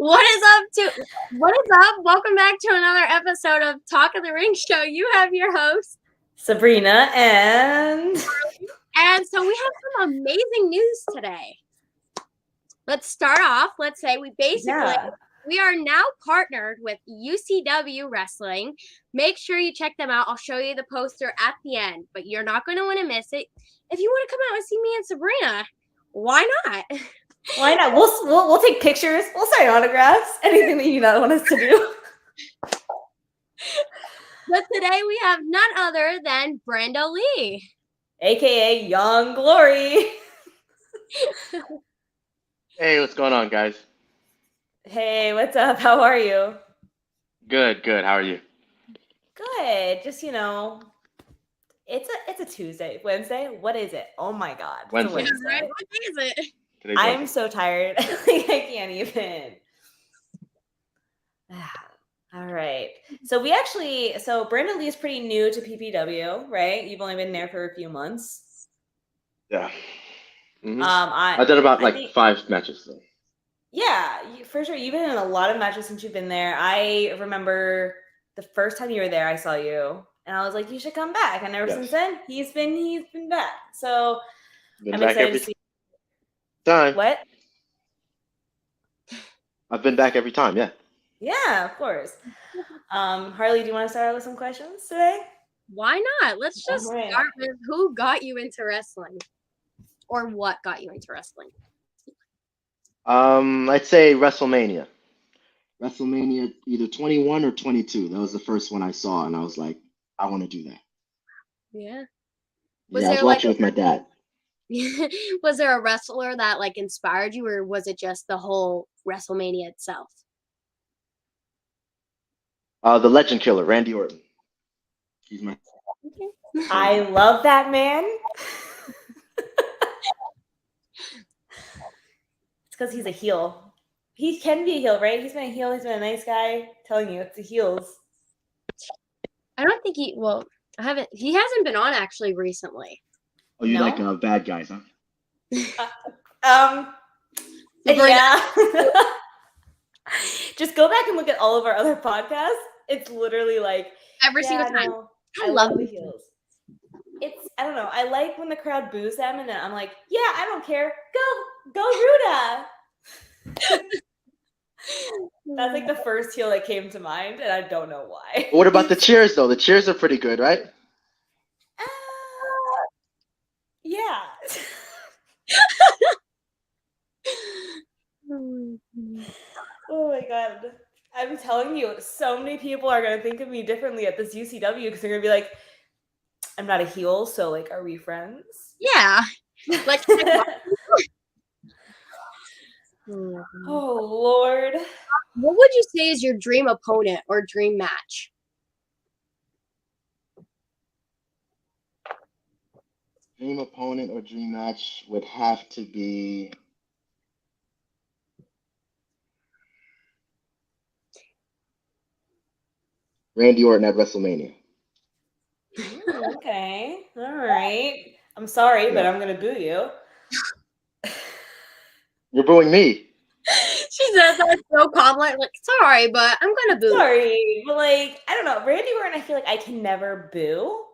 What is up? Welcome back to another episode of Talk of the Ring Show. You have your host, Sabrina, and so we have some amazing news today. Let's start off. Let's say we are now partnered with UCW Wrestling. Make sure you check them out. I'll show you the poster at the end, but you're not going to want to miss it. If you want to come out and see me and Sabrina, why not? Why not? We'll take pictures. We'll sign autographs. Anything that you want us to do. But today we have none other than Brando Lee, aka Young Glory. Hey, what's going on, guys? Hey, what's up? How are you? Good. How are you? Good. Just it's a Tuesday, Wednesday. What is it? Oh my God! Wednesday. Right? What day is it? I'm so tired. I can't even. All right. So Brando Lee is pretty new to PPW, right? You've only been there for a few months. Yeah. Mm-hmm. I did about 5 matches. So. Yeah, for sure. You've been in a lot of matches since you've been there. I remember the first time you were there, I saw you, and I was like, "You should come back." And ever since then, he's been back. So I'm excited to see. Time. What? I've been back every time. Yeah. Yeah, of course. Harley, do you want to start out with some questions today? Why not? Let's just start with who got you into wrestling, or what got you into wrestling. I'd say WrestleMania. WrestleMania, either 21 or 22. That was the first one I saw, and I was like, I want to do that. Yeah. I was watching with my dad. Was there a wrestler that inspired you, or was it just the whole WrestleMania itself? The Legend Killer, Randy Orton. He's my. I love that man. It's because he's a heel. He can be a heel, right? He's been a heel. He's been a nice guy. I'm telling you, it's the heels. I don't think he hasn't been on actually recently. Oh, you like bad guys, huh? Yeah. Just go back and look at all of our other podcasts. It's literally like every single time. I love the heels. I don't know. I like when the crowd boos them, and then I'm like, yeah, I don't care. Go Ruda. That's like the first heel that came to mind, and I don't know why. What about the cheers, though? The cheers are pretty good, right? Yeah. Oh my God. I'm telling you, so many people are going to think of me differently at this UCW because they're going to be like, I'm not a heel, so are we friends? Yeah. Oh, Lord. What would you say is your dream opponent or dream match? Dream opponent or dream match would have to be Randy Orton at WrestleMania. Okay. All right. I'm sorry, but I'm going to boo you. You're booing me. She says that so calm, sorry, but I'm going to boo. Sorry, but I don't know. Randy Orton, I feel like I can never boo.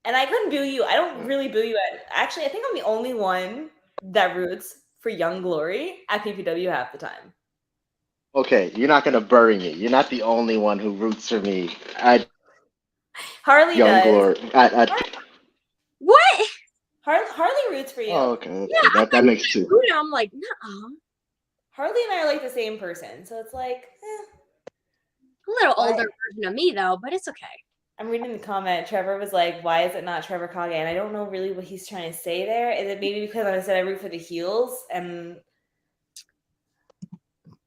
And I couldn't boo you. I don't really boo you. Actually, I think I'm the only one that roots for Young Glory at PPW half the time. Okay, you're not going to bury me. You're not the only one who roots for me. Harley Young does. Glory. What? Harley roots for you. Oh, okay. Yeah, that makes two. I'm like, no. Harley and I are like the same person, so it's like, A little older version of me, though, but it's okay. I'm reading the comment. Trevor was like, why is it not Trevor Kage? And I don't know really what he's trying to say there. Is it maybe because I said I root for the heels? And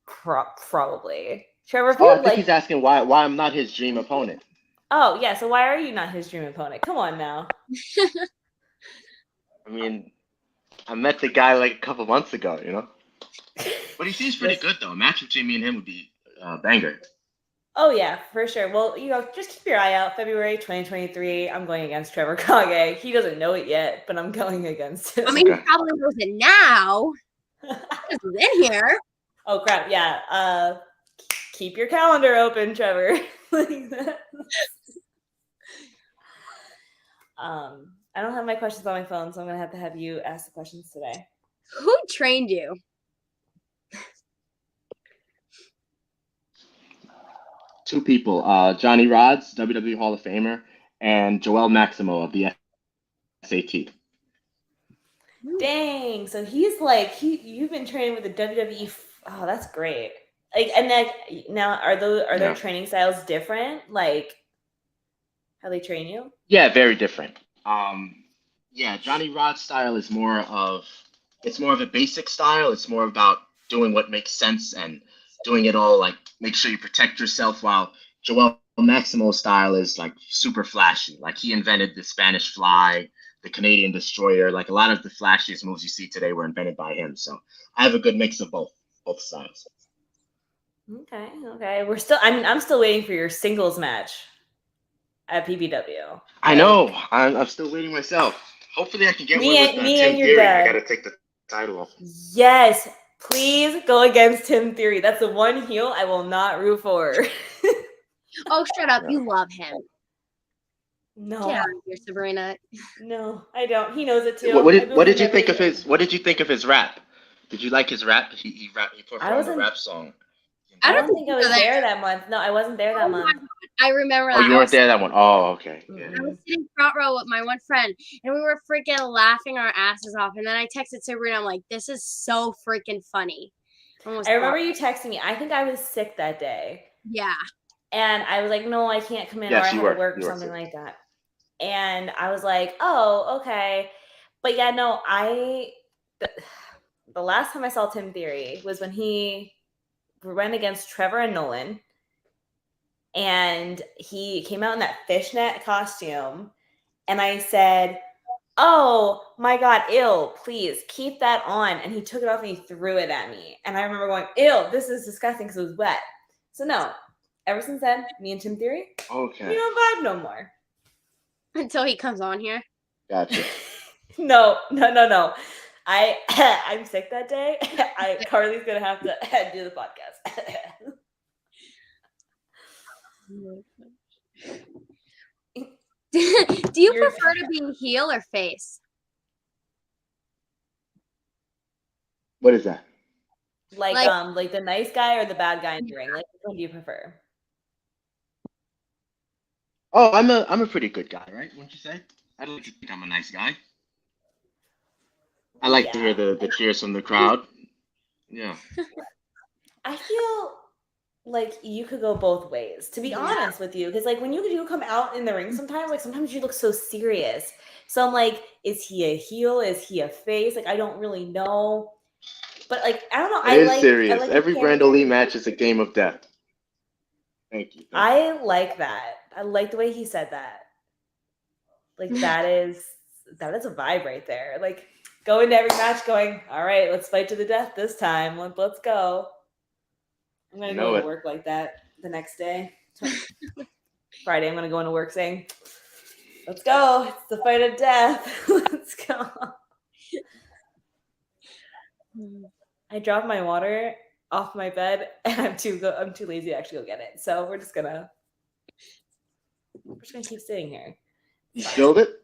probably. Trevor, I think he's asking why I'm not his dream opponent. Oh, yeah. So why are you not his dream opponent? Come on now. I mean, I met the guy a couple months ago, But he seems pretty good, though. A match between me and him would be a banger. Oh, yeah, for sure. Well, just keep your eye out. February 2023, I'm going against Trevor Kage. He doesn't know it yet, but I'm going against him. I mean, he probably knows it now. He's in here. Oh crap! Yeah. Keep your calendar open, Trevor. I don't have my questions on my phone, so I'm gonna have you ask the questions today. Who trained you? Two people, Johnny Rods, WWE Hall of Famer, and Joel Maximo of the SAT. Dang, so he's like you've been training with the WWE. Oh, that's great. Like, and like now, are their training styles different? Like how they train you? Yeah, very different. Yeah, Johnny Rod's style is more of a basic style. It's more about doing what makes sense and doing it all like make sure you protect yourself. While Joel Maximo's style is like super flashy. Like he invented the Spanish Fly, the Canadian Destroyer. Like a lot of the flashiest moves you see today were invented by him. So I have a good mix of both styles. Okay. I'm still waiting for your singles match at PBW. I know. I'm still waiting myself. Hopefully, I can get one with Tim Theory. I gotta take the title off. Yes, please go against Tim Theory. That's the one heel I will not root for. Oh, shut up! You love him. No, get out of here, Sabrina. No, I don't. He knows it too. What did you think of his? What did you think of his rap? Did you like his rap? He performed a rap song. I don't think I was there that month. No, I wasn't there that month. I remember. Oh, you weren't there that one. Oh, okay. Yeah. I was sitting front row with my one friend, and we were freaking laughing our asses off. And then I texted Sabrina, I'm like, "This is so freaking funny." I remember you texting me. I think I was sick that day. Yeah. And I was like, "No, I can't come in, or I have to work or something like that." And I was like, "Oh, okay." But yeah, no, the last time I saw Tim Theory was when he went against Trevor and Nolan, and he came out in that fishnet costume, and I said, "Oh my God, ew, please keep that on." And he took it off and he threw it at me. And I remember going, "Ew, this is disgusting," because it was wet. So no, ever since then, me and Tim Theory, we don't vibe no more. Until he comes on here. Gotcha. No. I'm sick that day. Carly's gonna have to do the podcast. Do you prefer to be heel or face? What is that? Like the nice guy or the bad guy in the ring? Like, which one do you prefer? Oh, I'm a pretty good guy, right? Wouldn't you say? I'd like to think I'm a nice guy. I like to hear the cheers from the crowd. Yeah. I feel like you could go both ways, to be honest with you. Because like when you come out in the ring sometimes, like sometimes you look so serious. So I'm like, is he a heel? Is he a face? Like I don't really know. But like I don't know. It is serious. Every Brando Lee match is a game of death. Thank you. I like that. I like the way he said that. Like that is a vibe right there. Like go into every match going, all right, let's fight to the death this time. Let's go. I'm going to go to work like that the next day. Friday, I'm going to go into work saying, let's go. It's the fight of death. Let's go. I dropped my water off my bed and I'm too lazy to actually go get it. So we're just going to keep sitting here. You spilled it?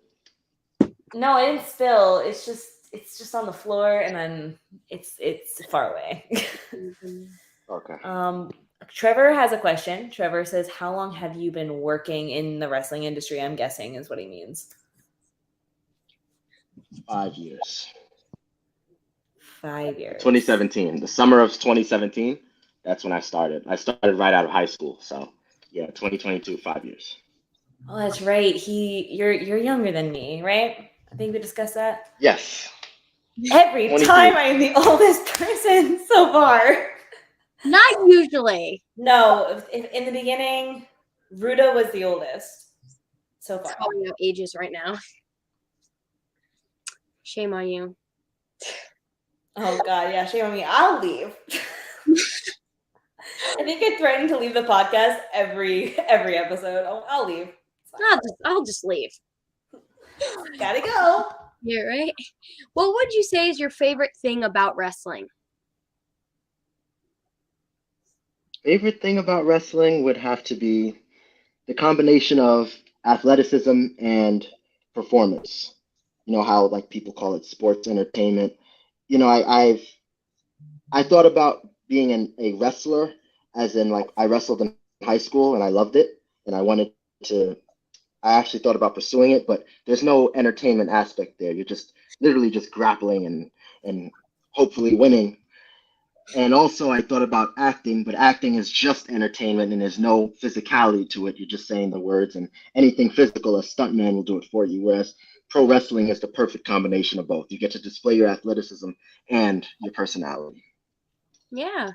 No, I didn't spill. It's just on the floor, and then it's far away. Okay. Trevor has a question. Trevor says, "How long have you been working in the wrestling industry?" I'm guessing is what he means. 5 years. 5 years. 2017. The summer of 2017. That's when I started. I started right out of high school. So yeah, 2022, 5 years. Oh, that's right. You're younger than me, right? I think we discussed that. Yes. Every time I'm the oldest person so far. Not usually. No, in the beginning, Ruda was the oldest so far. Calling out ages right now. Shame on you. Oh God, yeah, shame on me. I'll leave. I think I threatened to leave the podcast every episode. I'll leave. I'll just leave. Gotta go. Yeah, right. What would you say is your favorite thing about wrestling? Favorite thing about wrestling would have to be the combination of athleticism and performance. You know how like people call it sports entertainment. You know, I thought about being a wrestler, as in like I wrestled in high school and I loved it, and I wanted to. I actually thought about pursuing it, but there's no entertainment aspect there. You're just literally just grappling and hopefully winning. And also, I thought about acting, but acting is just entertainment and there's no physicality to it. You're just saying the words, and anything physical, a stuntman will do it for you. Whereas pro wrestling is the perfect combination of both. You get to display your athleticism and your personality. Yeah.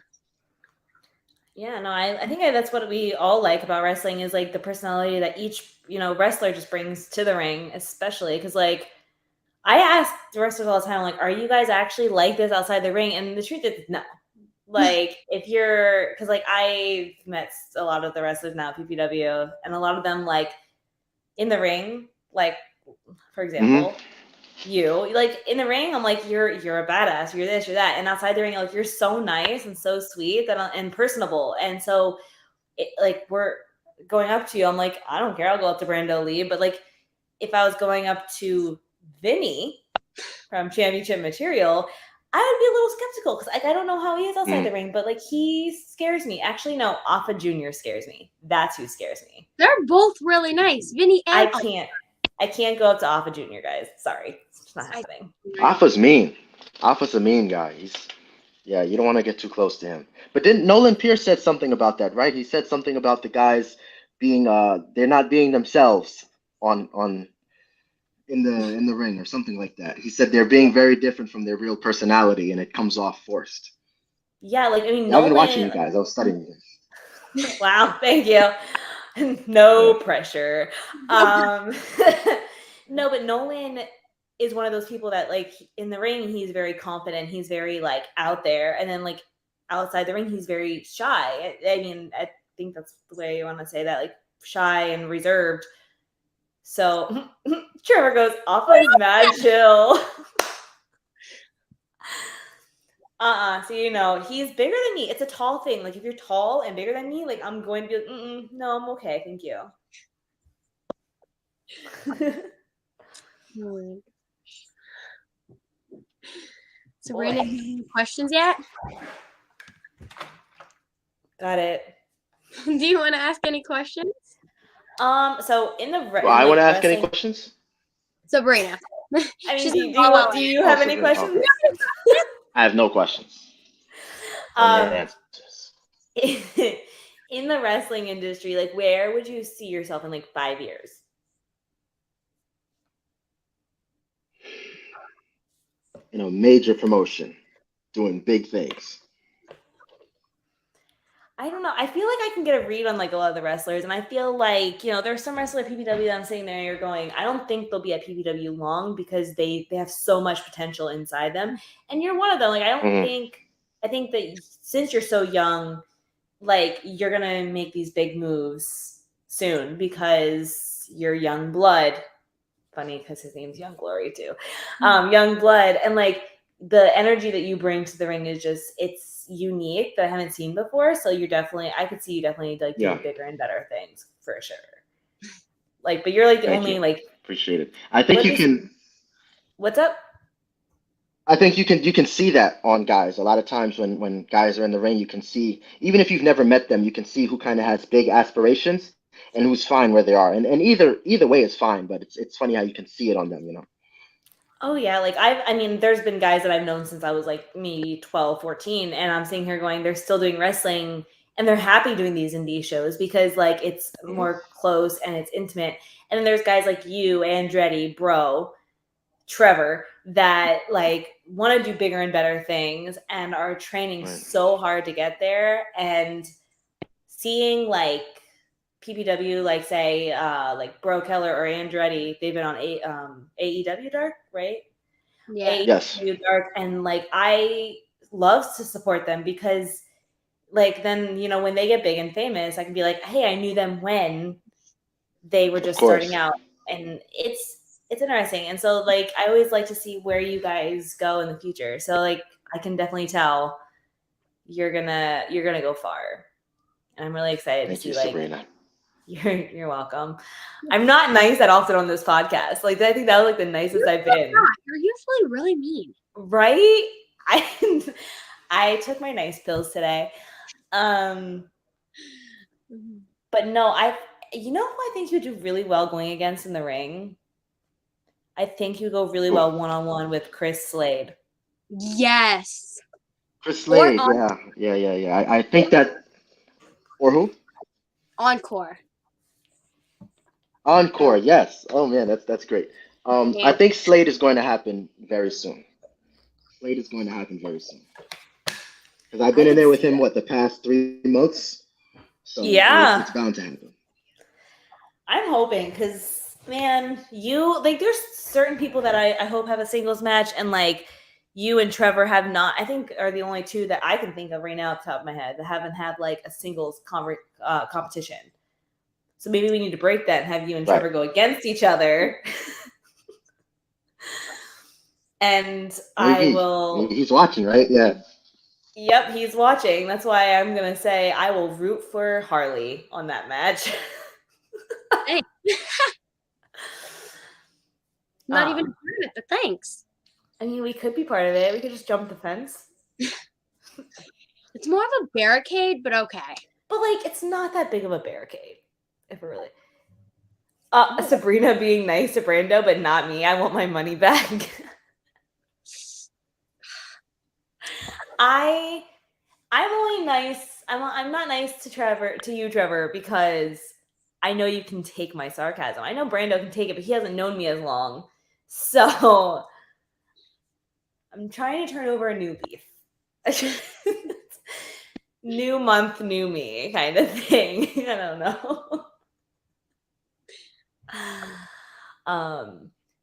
Yeah, no, I think that's what we all like about wrestling is like the personality that each, wrestler just brings to the ring, especially because like I ask the wrestlers all the time, like, are you guys actually like this outside the ring? And the truth is no. Like if you're, because like I've met a lot of the wrestlers now at PPW, and a lot of them like in the ring, like for example, you like in the ring, I'm like you're a badass, you're this, you're that, and outside the ring, like you're so nice and so sweet and personable, and so like we're going up to you, I'm like I don't care, I'll go up to Brando Lee, but like if I was going up to Vinny from Championship Material, I would be a little skeptical because like I don't know how he is outside the ring, but like he scares me. Actually, no, Alpha Junior scares me. That's who scares me. They're both really nice, Vinny and I can't go up to Alpha Junior, guys. Sorry, it's not happening. Alpha's mean. Alpha's a mean guy. You don't want to get too close to him. But then Nolan Pierce said something about that, right? He said something about the guys being they're not being themselves on in the ring or something like that. He said they're being very different from their real personality and it comes off forced. Yeah, like I mean, I've been watching you guys. I was studying you. Wow, thank you. No pressure. No, but Nolan is one of those people that like in the ring he's very confident, he's very like out there, and then like outside the ring he's very shy. I mean, I think that's the way you want to say that, like shy and reserved. So Trevor goes, Alpha's mad chill. So he's bigger than me. It's a tall thing. Like if you're tall and bigger than me, like I'm going to be like, no, I'm okay, thank you. Sabrina, any questions yet? Got it. Do you want to ask any questions? So in the I want to ask any questions. Sabrina. I mean, do you have any questions? I have no questions. In the wrestling industry, like where would you see yourself in like 5 years? In a major promotion, doing big things. I don't know. I feel like I can get a read on like a lot of the wrestlers, and I feel like there's some wrestlers at PPW that I'm sitting there and you're going, I don't think they'll be at PPW long because they have so much potential inside them, and you're one of them. Like I think that since you're so young, like you're gonna make these big moves soon because you're young blood. Funny because his name's Young Glory too. Young blood, and like the energy that you bring to the ring is just it's unique that I haven't seen before. So I could see you definitely like doing bigger and better things for sure. Like, but you're like the Thank only you. like. Appreciate it. I think you can. What's up? I think you can see that on guys. A lot of times when guys are in the ring, you can see, even if you've never met them, you can see who kind of has big aspirations and who's fine where they are. And either way is fine, but it's funny how you can see it on them, Oh yeah, like I mean there's been guys that I've known since I was like maybe 12, 14, and I'm sitting here going they're still doing wrestling and they're happy doing these indie shows because like it's more close and it's intimate. And then there's guys like you, Andretti, Bro, Trevor that like want to do bigger and better things and are training so hard to get there, and seeing like PPW, like say like Bro Keller or Andretti, they've been on AEW Dark, right? Yeah. Yes. AEW Dark, and like I love to support them because like then when they get big and famous, I can be like, hey, I knew them when they were just starting out, and it's interesting. And so like I always like to see where you guys go in the future. So like I can definitely tell you're gonna go far. And I'm really excited Thank to see you, like Sabrina. you're welcome. I'm not nice that often on this podcast. Like I think that was like the nicest I've been. You're usually really mean. Right? I took my nice pills today. But no, you know who I think you do really well going against in the ring? I think you go really well one-on-one with Chris Slade. Yes. Chris Slade, Or yeah. I think that, or who? Encore. Encore, yes. Oh man, that's great. Yeah. I think Slade is going to happen very soon. Slade is going to happen very soon. Because I've been in there with him, the past 3 months? So Yeah. it's bound to happen. I'm hoping because, man, there's certain people that I hope have a singles match, and like you and Trevor have not, I think are the only two that I can think of right now off the top of my head that haven't had like a singles competition. So maybe we need to break that and have you and Trevor go against each other. And Maybe. I will. Maybe he's watching, right? Yeah. Yep, he's watching. That's why I'm going to say I will root for Harley on that match. Hey. Not even part of it, but thanks. I mean, we could be part of it. We could just jump the fence. It's more of a barricade, but okay. But like, it's not that big of a barricade, if it really. Sabrina being nice to Brando, but not me. I want my money back. I'm only nice. I'm not nice to you, Trevor, because I know you can take my sarcasm. I know Brando can take it, but he hasn't known me as long. So I'm trying to turn over a new leaf. New month, new me kind of thing. I don't know.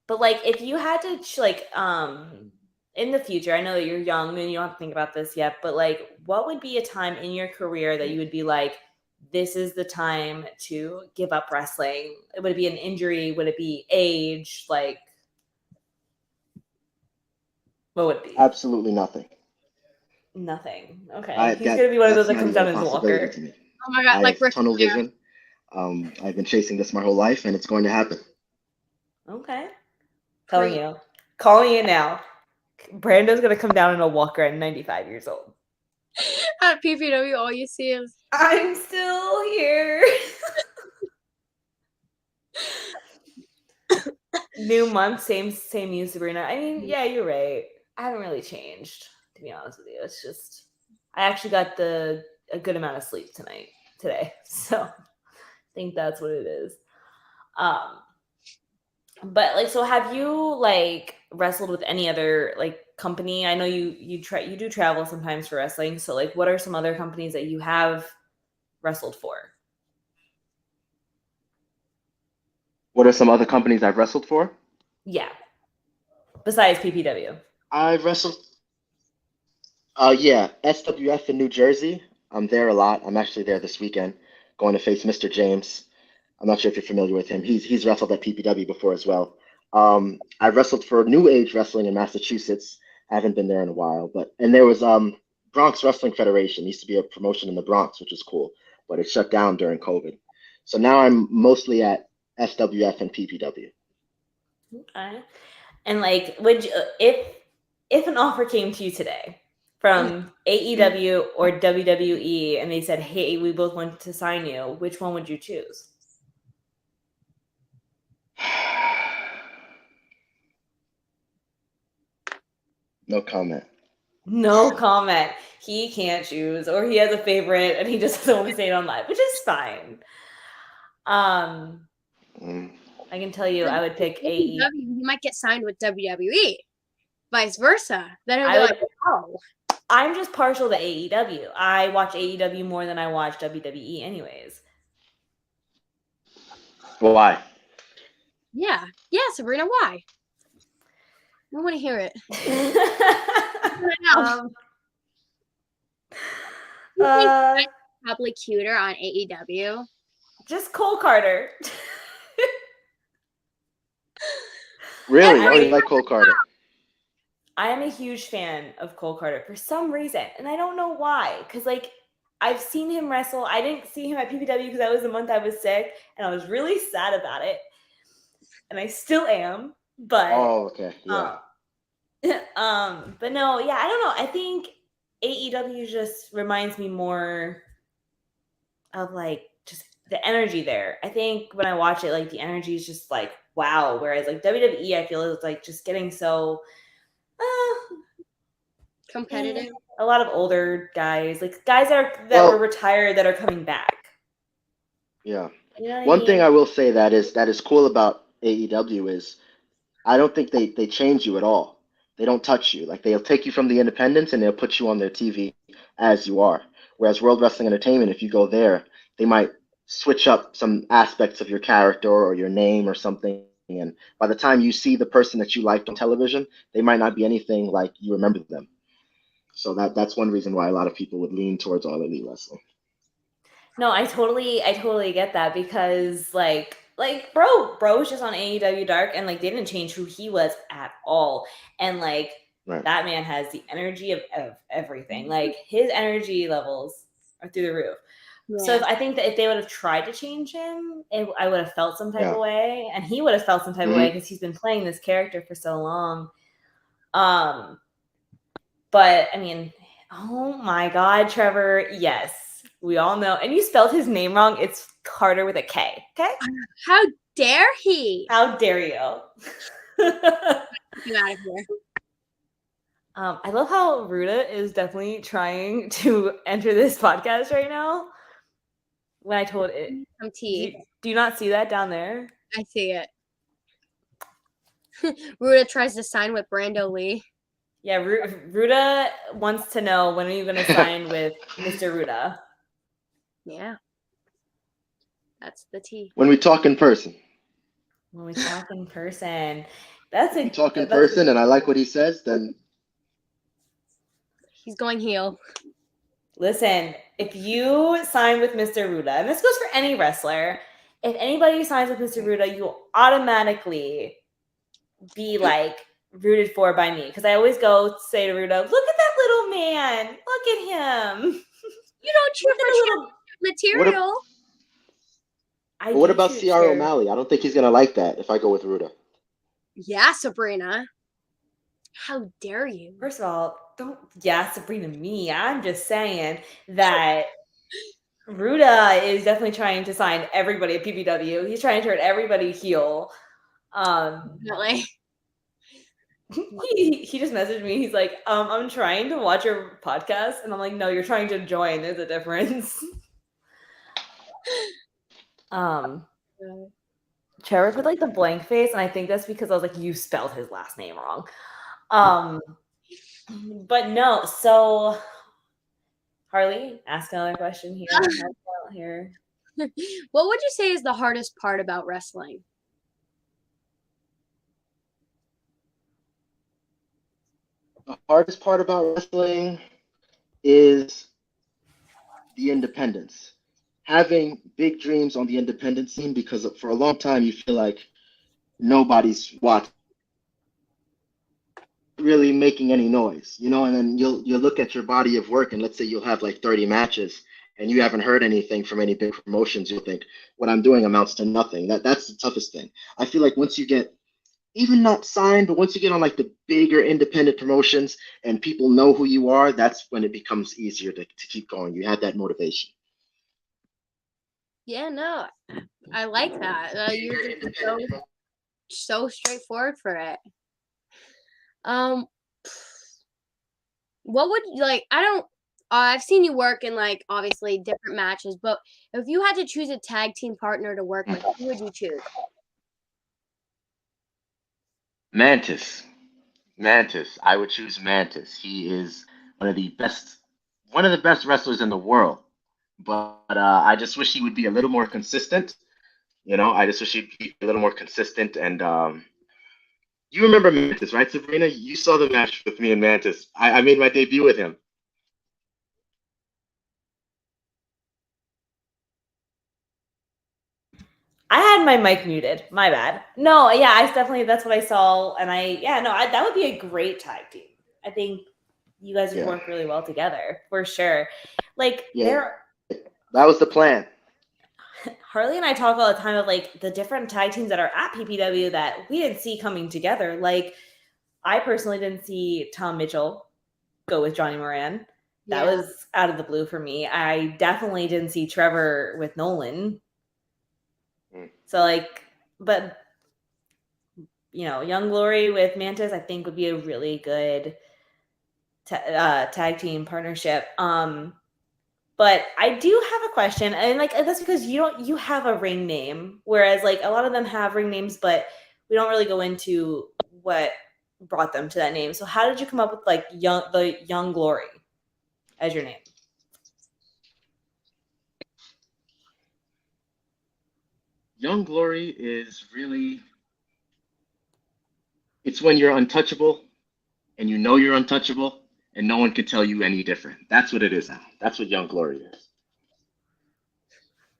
But like if you had to in the future, I know that you're young and you don't have to think about this yet, but like what would be a time in your career that you would be like, this is the time to give up wrestling? Would it be an injury? Would it be age? Like what would it be? Absolutely nothing. Nothing. Okay. He's gonna be one of those that comes down in his walker. To me. Oh my god, I have tunnel vision. I've been chasing this my whole life, and it's going to happen. Okay. Calling you now. Brando's gonna come down in a walker at 95 years old. At PPW, all you see is I'm still here. New month, same you, Sabrina. I mean, yeah, you're right. I haven't really changed, to be honest with you. It's just I actually got a good amount of sleep today. So I think that's what it is. But like, so have you like wrestled with any other like company? I know you do travel sometimes for wrestling. So like, what are some other companies that you have wrestled for? What are some other companies I've wrestled for? Yeah. Besides PPW. I've wrestled. Yeah, SWF in New Jersey. I'm there a lot. I'm actually there this weekend, going to face Mr. James. I'm not sure if you're familiar with him. He's wrestled at PPW before as well. I've wrestled for New Age Wrestling in Massachusetts. I haven't been there in a while, and there was Bronx Wrestling Federation. Used to be a promotion in the Bronx, which was cool, but it shut down during COVID. So now I'm mostly at SWF and PPW. Okay. And like, would you, if an offer came to you today from AEW or WWE, and they said, "Hey, we both want to sign you," which one would you choose? No comment. No comment. He can't choose, or he has a favorite and he just doesn't want to say it on live, which is fine. I can tell you, I would pick AEW. You might get signed with WWE. Vice versa. Then he'll be like, "Oh, I'm just partial to AEW. I watch AEW more than I watch WWE, anyways." Why? Yeah, Sabrina. Why? I want to hear it. Probably cuter on AEW. Just Cole Carter. Really? Oh, you like Cole Carter? I am a huge fan of Cole Carter for some reason, and I don't know why. Because like, I've seen him wrestle. I didn't see him at PPW because that was the month I was sick, and I was really sad about it. And I still am. But okay, yeah. But no, yeah, I don't know. I think AEW just reminds me more of like just the energy there. I think when I watch it, like the energy is just like wow. Whereas like WWE, I feel is like just getting so competitive. A lot of older guys, like guys that were retired that are coming back. Yeah. You know One thing I will say that is cool about AEW is I don't think they change you at all. They don't touch you. Like they'll take you from the independents and they'll put you on their TV as you are. Whereas World Wrestling Entertainment, if you go there, they might switch up some aspects of your character or your name or something. And by the time you see the person that you liked on television, they might not be anything like you remember them. So that's one reason why a lot of people would lean towards All Elite Wrestling. No, I totally get that because like bro was just on AEW Dark and like they didn't change who he was at all. And like that man has the energy of everything. Like his energy levels are through the roof. Yeah. So I think that if they would have tried to change him, I would have felt some type of way, and he would have felt some type of way because he's been playing this character for so long. But I mean, oh my God, Trevor, yes, we all know, and you spelled his name wrong. It's Carter with a K. Okay? How dare he? How dare you? Get out of here. I love how Ruda is definitely trying to enter this podcast right now. When I told it, do you not see that down there? I see it. Ruda tries to sign with Brando Lee. Yeah, Ruda wants to know when are you going to sign with Mr. Ruda? Yeah, that's the tea. When we talk in person. When we talk in person, we talk in person, and I like what he says. Then he's going heel. Listen, if you sign with Mr. Ruda, and this goes for any wrestler, if anybody signs with Mr. Ruda, you will automatically be like rooted for by me. Because I always go say to Ruda, look at that little man. Look at him. You don't cheer for material. What about CR O'Malley? I don't think he's going to like that if I go with Ruda. Yeah, Sabrina. How dare you? First of all, Sabrina me. I'm just saying that Ruda is definitely trying to sign everybody at PPW. He's trying to turn everybody heel. Really? He just messaged me. He's like, I'm trying to watch your podcast. And I'm like, no, you're trying to join. There's a difference. Trevor put like the blank face, and I think that's because I was like, you spelled his last name wrong. But no, so Harley, ask another question here. What would you say is the hardest part about wrestling? The hardest part about wrestling is the independence. Having big dreams on the independent scene, because for a long time you feel like nobody's watching, really making any noise, and then you'll look at your body of work, and let's say you'll have like 30 matches and you haven't heard anything from any big promotions. You'll think what I'm doing amounts to nothing. That's the toughest thing. I feel like once you get even not signed, but once you get on like the bigger independent promotions and people know who you are, that's when it becomes easier to keep going. You have that motivation. Yeah, no, I like that. You're just so straightforward for it. What would you like? I've seen you work in like obviously different matches, but if you had to choose a tag team partner to work with, who would you choose? Mantis. I would choose Mantis. He is one of the best wrestlers in the world. But I just wish he would be a little more consistent. I just wish he'd be a little more consistent. And you remember Mantis, right, Sabrina? You saw the match with me and Mantis. I made my debut with him. I had my mic muted. My bad. No, yeah, that's what I saw. And that would be a great tag team. I think you guys would work really well together, for sure. Like Yeah, that was the plan. Harley and I talk all the time of like the different tag teams that are at PPW that we didn't see coming together. Like I personally didn't see Tom Mitchell go with Johnny Moran. That was out of the blue for me. I definitely didn't see Trevor with Nolan. So like, but you know, Young Glory with Mantis, I think would be a really good tag team partnership. But I do have a question, and like that's because you have a ring name, whereas like a lot of them have ring names, but we don't really go into what brought them to that name. So how did you come up with like Young Glory as your name? Young Glory is really, it's when you're untouchable and you know you're untouchable and no one could tell you any different. That's what it is now. That's what Young Glory is.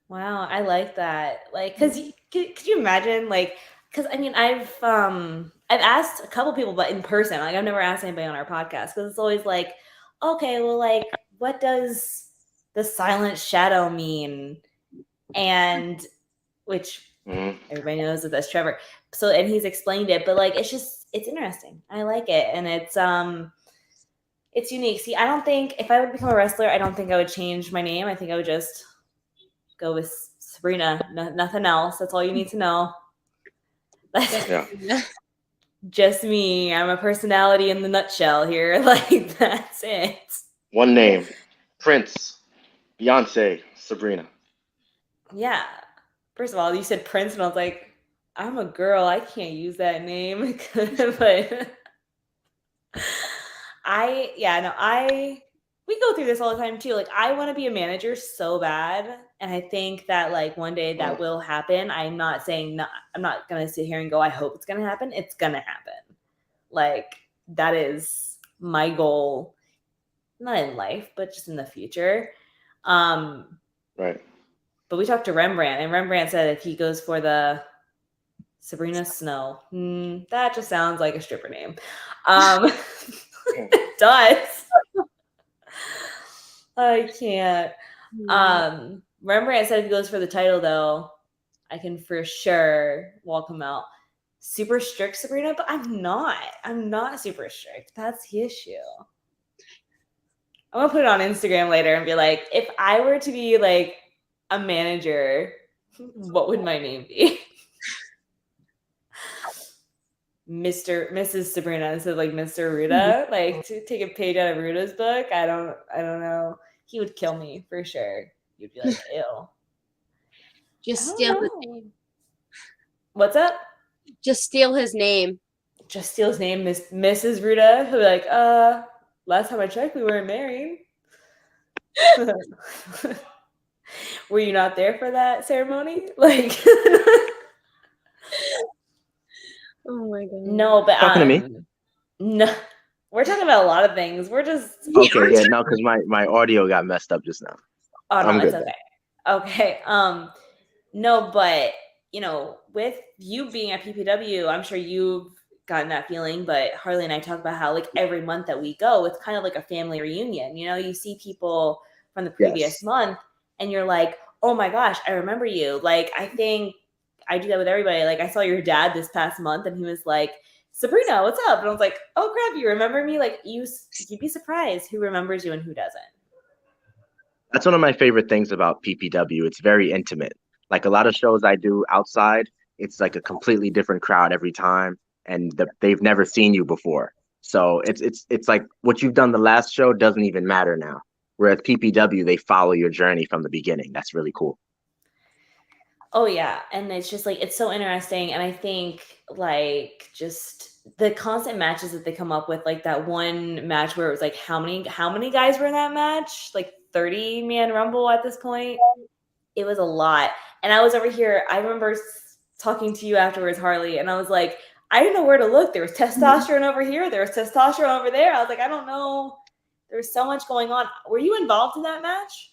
Wow, I like that. Like, cause could you imagine like, cause I mean, I've asked a couple people, but in person, like I've never asked anybody on our podcast. Cause it's always like, okay, well, like, what does the silent shadow mean? And which everybody knows that that's Trevor. So, and he's explained it, but like, it's interesting. I like it. And it's unique. See, I don't think if I would become a wrestler, I don't think I would change my name. I think I would just go with Sabrina. Nothing else. That's all you need to know. Yeah. Just me. I'm a personality in the nutshell here. Like, that's it. One name: Prince, Beyonce, Sabrina. Yeah. First of all, you said Prince, and I was like, I'm a girl. I can't use that name. But we go through this all the time too. Like I want to be a manager so bad. And I think that like one day that will happen. I'm not going to sit here and go, I hope it's going to happen. It's going to happen. Like that is my goal, not in life, but just in the future. Right. But we talked to Rembrandt, and Rembrandt said if he goes for the Sabrina Snow, that just sounds like a stripper name. It does. I can't. Rembrandt said if he goes for the title, though, I can for sure walk him out. Super strict, Sabrina, but I'm not. I'm not super strict. That's the issue. I'm gonna put it on Instagram later and be like, if I were to be like a manager, what would my name be? Mrs. Sabrina instead of like Mr. Ruda. Like to take a page out of Ruda's book. I don't know. He would kill me for sure. He'd be like, ew. Just steal his name. What's up? Just steal his name. Just steal his name, Mrs. Ruda. He'll be like, last time I checked, we weren't married. Were you not there for that ceremony? Like oh my god. No, but talking to me? No. We're talking about a lot of things. We're just okay. Yeah, no, because my audio got messed up just now. Oh no, I'm it's good. okay. Okay. No, but you know, with you being at PPW, I'm sure you've gotten that feeling. But Harley and I talk about how like every month that we go, it's kind of like a family reunion. You know, you see people from the previous month, and you're like, oh my gosh, I remember you. Like, I think I do that with everybody. Like, I saw your dad this past month, and he was like, Sabrina, what's up? And I was like, oh crap, you remember me? Like, you'd be surprised who remembers you and who doesn't. That's one of my favorite things about PPW. It's very intimate. Like a lot of shows I do outside, it's like a completely different crowd every time, and they've never seen you before. So it's like what you've done the last show doesn't even matter now. Whereas PPW, they follow your journey from the beginning. That's really cool. Oh yeah, and it's just like it's so interesting, and I think like just the constant matches that they come up with, like that one match where it was like how many guys were in that match? Like 30-man Rumble at this point. It was a lot, and I was over here. I remember talking to you afterwards, Harley, and I was like, I didn't know where to look. There was testosterone over here. There was testosterone over there. I was like, I don't know. There's so much going on. Were you involved in that match?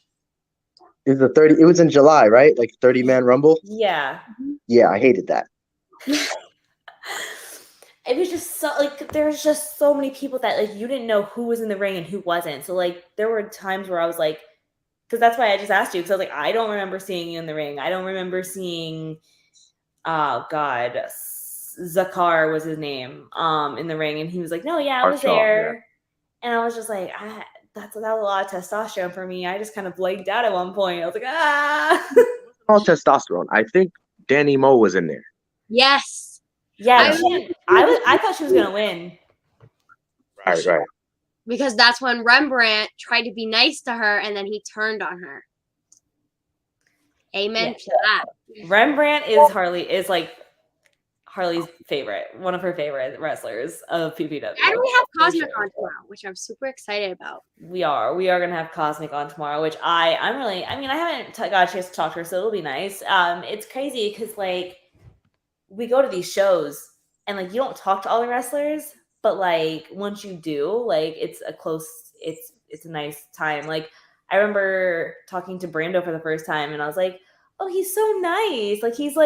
It was in July, right? Like 30-man Rumble? Yeah. Yeah, I hated that. It was just so like there's just so many people that like you didn't know who was in the ring and who wasn't. So like there were times where I was like, because that's why I just asked you, because I was like, I don't remember seeing you in the ring. I don't remember seeing, oh God, Zakar was his name, in the ring, and he was like, no, yeah, I was there, and I was just like, that was a lot of testosterone for me. I just kind of blanked out at one point. I was like, ah. All testosterone. I think Danny Moe was in there. Yes. Yeah, I thought she was gonna win. Right. Because that's when Rembrandt tried to be nice to her, and then he turned on her. Amen to that. Rembrandt is Harley's favorite, one of her favorite wrestlers of PPW. And we have Cosmic on tomorrow, which I'm super excited about. We are gonna have Cosmic on tomorrow, which I haven't got a chance to talk to her, so it'll be nice. It's crazy because like we go to these shows and like you don't talk to all the wrestlers, but like once you do, like it's a nice time. Like I remember talking to Brando for the first time, and I was like, oh, he's so nice. Like he's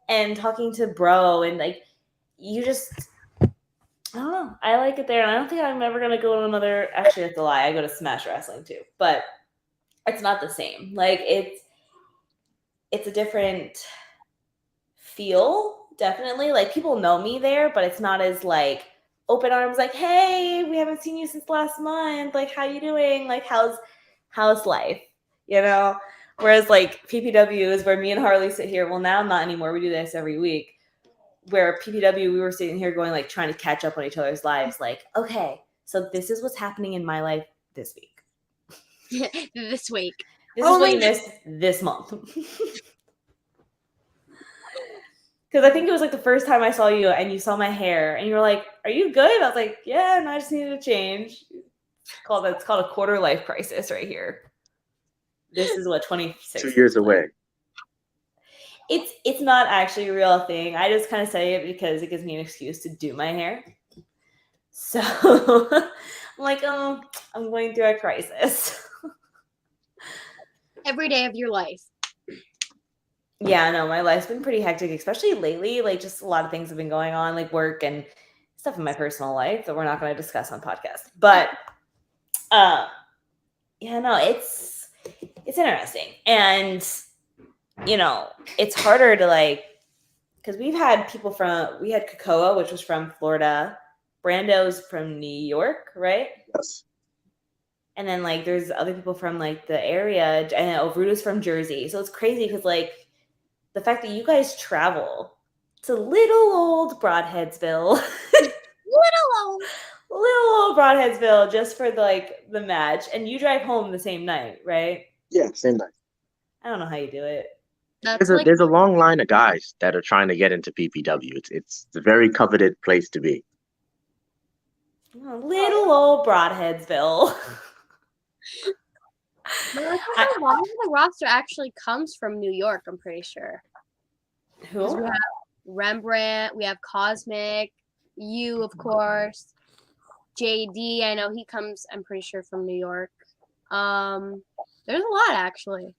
and talking to Bro, and like you just, I don't know. I like it there, and I don't think I'm ever gonna go to another. Actually, that's a lie. I go to Smash Wrestling too, but it's not the same. Like it's a different feel, definitely. Like people know me there, but it's not as like open arms. Like, hey, we haven't seen you since last month. Like, how you doing? Like, how's life? You know. Whereas like PPW is where me and Harley sit here. Well, now not anymore. We do this every week. Where PPW, we were sitting here going like trying to catch up on each other's lives. Like, okay, so this is what's happening in my life this week. This week. This is what you missed this month. Because I think it was like the first time I saw you and you saw my hair and you were like, are you good? I was like, yeah, no, I just needed a change. It's called a quarter life crisis right here. This is what 26 2 years away. It's not actually a real thing. I just kind of say it because it gives me an excuse to do my hair. So I'm like, I'm going through a crisis. Every day of your life. Yeah, no, my life's been pretty hectic, especially lately. Like just a lot of things have been going on, like work and stuff in my personal life that we're not going to discuss on podcast. But yeah, no, it's interesting. And, you know, it's harder to like, because we had Kakoa, which was from Florida. Brando's from New York, right? Yes. And then like there's other people from like the area, and Ovruda's from Jersey. So it's crazy because like the fact that you guys travel to little old Broadheadsville. Little old Broadheadsville just for the match, and you drive home the same night, right? Yeah, same night. I don't know how you do it. There's a long line of guys that are trying to get into PPW. It's a very coveted place to be. Little old Broadheadsville. A lot of the roster actually comes from New York, I'm pretty sure. Who? We have Rembrandt, we have Cosmic, you, of course. JD, I know he comes, I'm pretty sure, from New York. There's a lot, actually.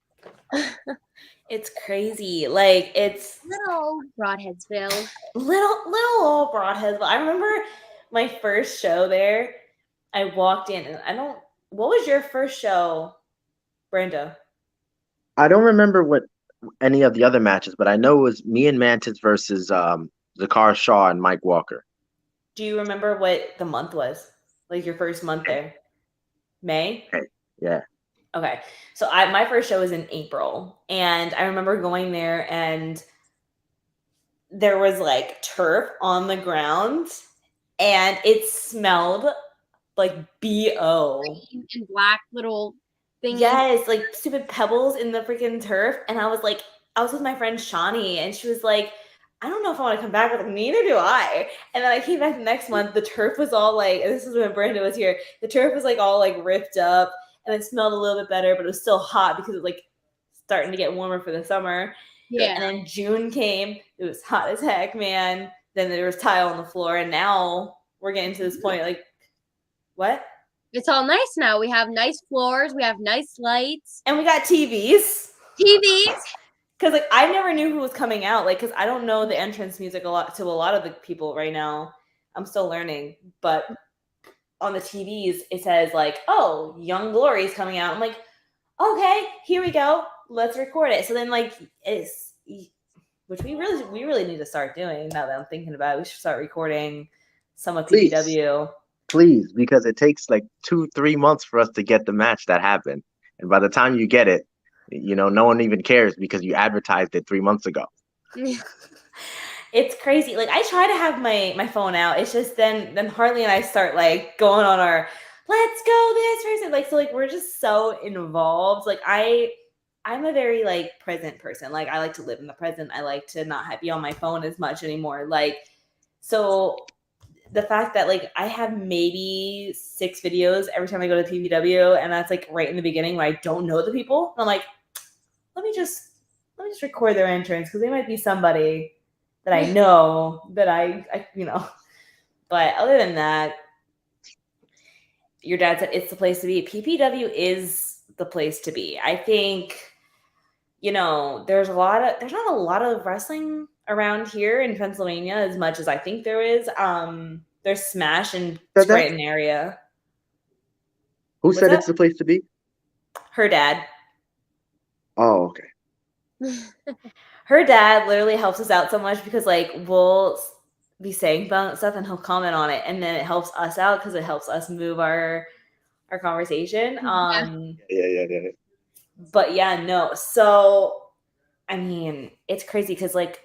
It's crazy. Like, it's Little Broadheadsville. Little old Broadheadsville. I remember my first show there. I walked in, and what was your first show, Brenda? I don't remember what any of the other matches, but I know it was me and Mantis versus Zakar Shaw and Mike Walker. Do you remember what the month was? Like your first month there? May? Yeah. Okay. So my first show was in April, and I remember going there, and there was like turf on the ground, and it smelled like BO. And black little things. Yes, like stupid pebbles in the freaking turf. And I was with my friend Shawnee, and she was like, I don't know if I want to come back. With them. Neither do I. And then I came back the next month. The turf was all like, and this is when Brenda was here. The turf was like all like ripped up, and it smelled a little bit better, but it was still hot because it was like starting to get warmer for the summer. Yeah. And then June came. It was hot as heck, man. Then there was tile on the floor, and now we're getting to this point. Like, what? It's all nice now. We have nice floors. We have nice lights. And we got TVs. Because like I never knew who was coming out, like because I don't know the entrance music a lot of the people right now. I'm still learning, but on the TVs it says like, "Oh, Young Glory's coming out." I'm like, okay, here we go. Let's record it. So then like which we really need to start doing now that I'm thinking about it. We should start recording some of Please. PPW. Please, because it takes like 2-3 months for us to get the match that happened. And by the time you get it, no one even cares because you advertised it 3 months ago. It's crazy. Like I try to have my phone out. It's just then Harley and I start like going on our let's go this person. Like so like we're just so involved. Like I'm a very like present person. Like I like to live in the present. I like to not be on my phone as much anymore. Like so the fact that like I have maybe 6 videos every time I go to PPW, and that's like right in the beginning when I don't know the people. And I'm like, let me just record their entrance because they might be somebody that I know that I. But other than that, your dad said it's the place to be. PPW is the place to be. I think, there's not a lot of wrestling around here in Pennsylvania as much as I think there is. There's Smash in Scranton area. Who said it's the place to be? Her dad. Oh, okay. Her dad literally helps us out so much because like we'll be saying stuff and he'll comment on it, and then it helps us out because it helps us move our conversation. Yeah. But yeah, no. So I mean, it's crazy because like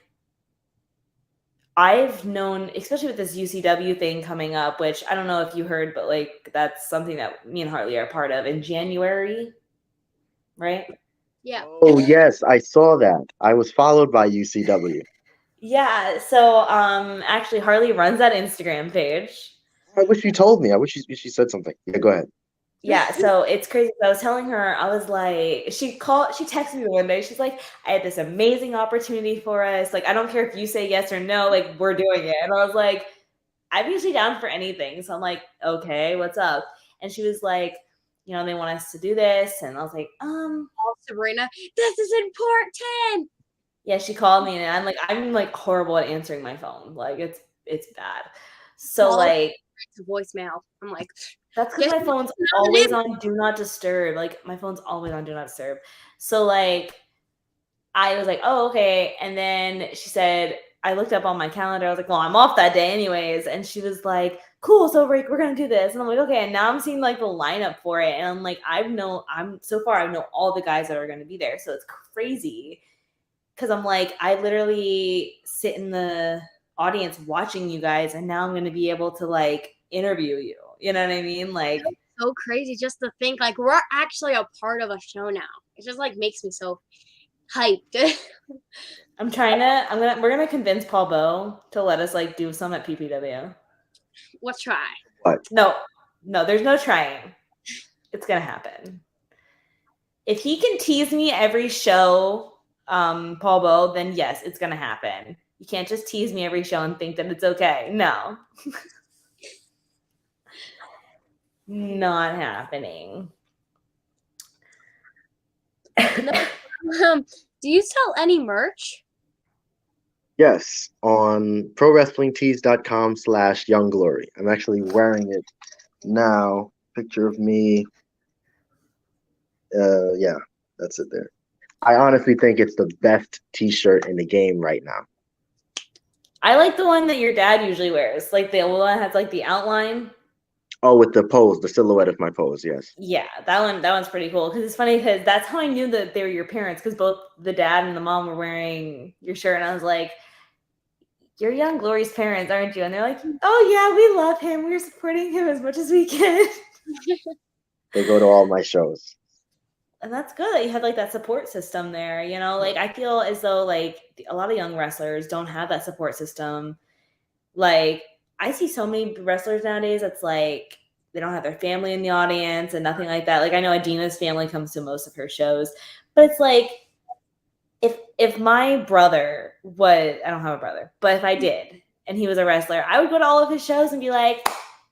I've known, especially with this UCW thing coming up, which I don't know if you heard, but like that's something that me and Harley are part of in January, right? Yeah. Oh yes, I saw that. I was followed by UCW. Yeah. So actually Harley runs that Instagram page. I wish you told me. I wish you said something. Yeah, go ahead. Yeah, so it's crazy. I was telling her, I was like, she texted me one day. She's like, I had this amazing opportunity for us. Like, I don't care if you say yes or no, like, we're doing it. And I was like, I'm usually down for anything. So I'm like, okay, what's up? And she was like, they want us to do this. And I was like, Oh, Sabrina, this is important. Yeah, she called me and I'm like horrible at answering my phone. Like, it's bad. So like to voicemail. I'm like, that's because my phone's always on do not disturb. Like my phone's always on do not disturb. So like I was like, oh, okay. And then she said, I looked up on my calendar. I was like, well, I'm off that day anyways. And she was like, cool. So we're going to do this. And I'm like, okay. And now I'm seeing like the lineup for it. And I'm like, I know all the guys that are going to be there. So it's crazy. Cause I'm like, I literally sit in the audience watching you guys. And now I'm going to be able to like interview you. You know what I mean? Like, it's so crazy just to think like we're actually a part of a show now. It just like makes me so hyped. we're gonna convince Paul Bowe to let us like do some at PPW. Let's try. What? No, there's no trying. It's gonna happen. If he can tease me every show, Paul Bowe, then yes, it's gonna happen. You can't just tease me every show and think that it's okay. No. Not happening. Do you sell any merch? Yes, on prowrestlingtees.com/youngglory. I'm actually wearing it now. Picture of me. Yeah, that's it there. I honestly think it's the best t-shirt in the game right now. I like the one that your dad usually wears. Like the one that has like the outline. Oh, with the pose, the silhouette of my pose, yes. Yeah, that one's pretty cool. Because it's funny because that's how I knew that they were your parents, because both the dad and the mom were wearing your shirt. And I was like, you're Young Glory's parents, aren't you? And they're like, oh yeah, we love him. We're supporting him as much as we can. They go to all my shows. And that's good that you have like that support system there. Like I feel as though like a lot of young wrestlers don't have that support system. Like I see so many wrestlers nowadays that's like they don't have their family in the audience and nothing like that. Like I know Adina's family comes to most of her shows, but it's like if my brother was, I don't have a brother, but if I did and he was a wrestler, I would go to all of his shows and be like,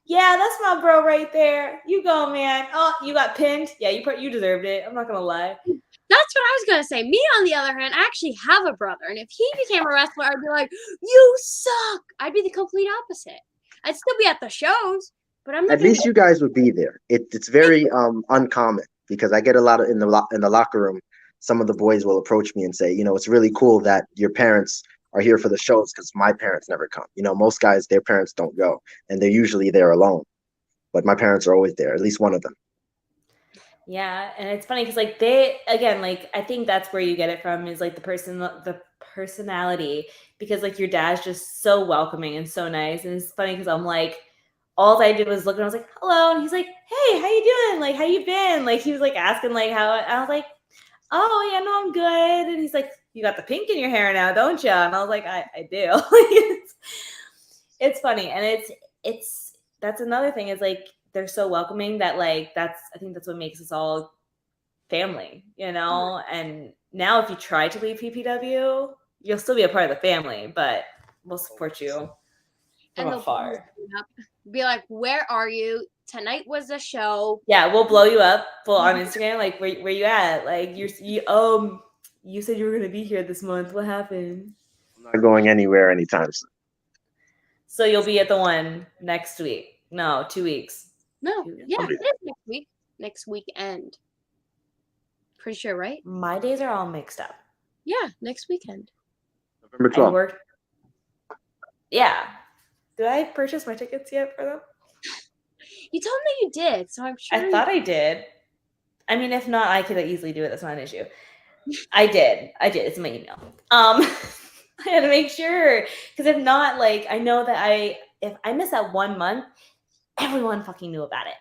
yeah, that's my bro right there. You go, man. Oh, you got pinned. Yeah, you deserved it. I'm not gonna lie. That's what I was gonna say. Me, on the other hand, I actually have a brother, and if he became a wrestler, I'd be like, "You suck." I'd be the complete opposite. I'd still be at the shows, but I'm not. At least you guys would be there. It's very uncommon because I get a lot of in the locker room. Some of the boys will approach me and say, it's really cool that your parents are here for the shows because my parents never come. Most guys, their parents don't go, and they're usually there alone. But my parents are always there, at least one of them. Yeah, and it's funny because like they again, like I think that's where you get it from is like the personality, because like your dad's just so welcoming and so nice. And it's funny because I'm like, all I did was look and I was like, hello, and he's like, hey, how you doing? Like, how you been? Like he was like asking like how I was like, oh yeah, no, I'm good. And he's like, you got the pink in your hair now, don't you? And I was like, I do. It's funny, and it's that's another thing is like they're so welcoming that like I think that's what makes us all family, And now if you try to leave PPW, you'll still be a part of the family, but we'll support you from afar. Be like, where are you? Tonight was a show. Yeah, we'll blow you up on Instagram. Like, where you at? Like, you said you were gonna be here this month. What happened? I'm not going anywhere anytime soon. So you'll be at the one next week? No, 2 weeks. No, yeah, it is next week. Next weekend. Pretty sure, right? My days are all mixed up. Yeah, next weekend. November 12th. Yeah. Did I purchase my tickets yet for them? You told me you did, so I'm sure. I thought I did. I mean, if not, I could easily do it. That's not an issue. I did. It's in my email. I had to make sure, because if not, like, I know that if I miss that 1 month, everyone fucking knew about it.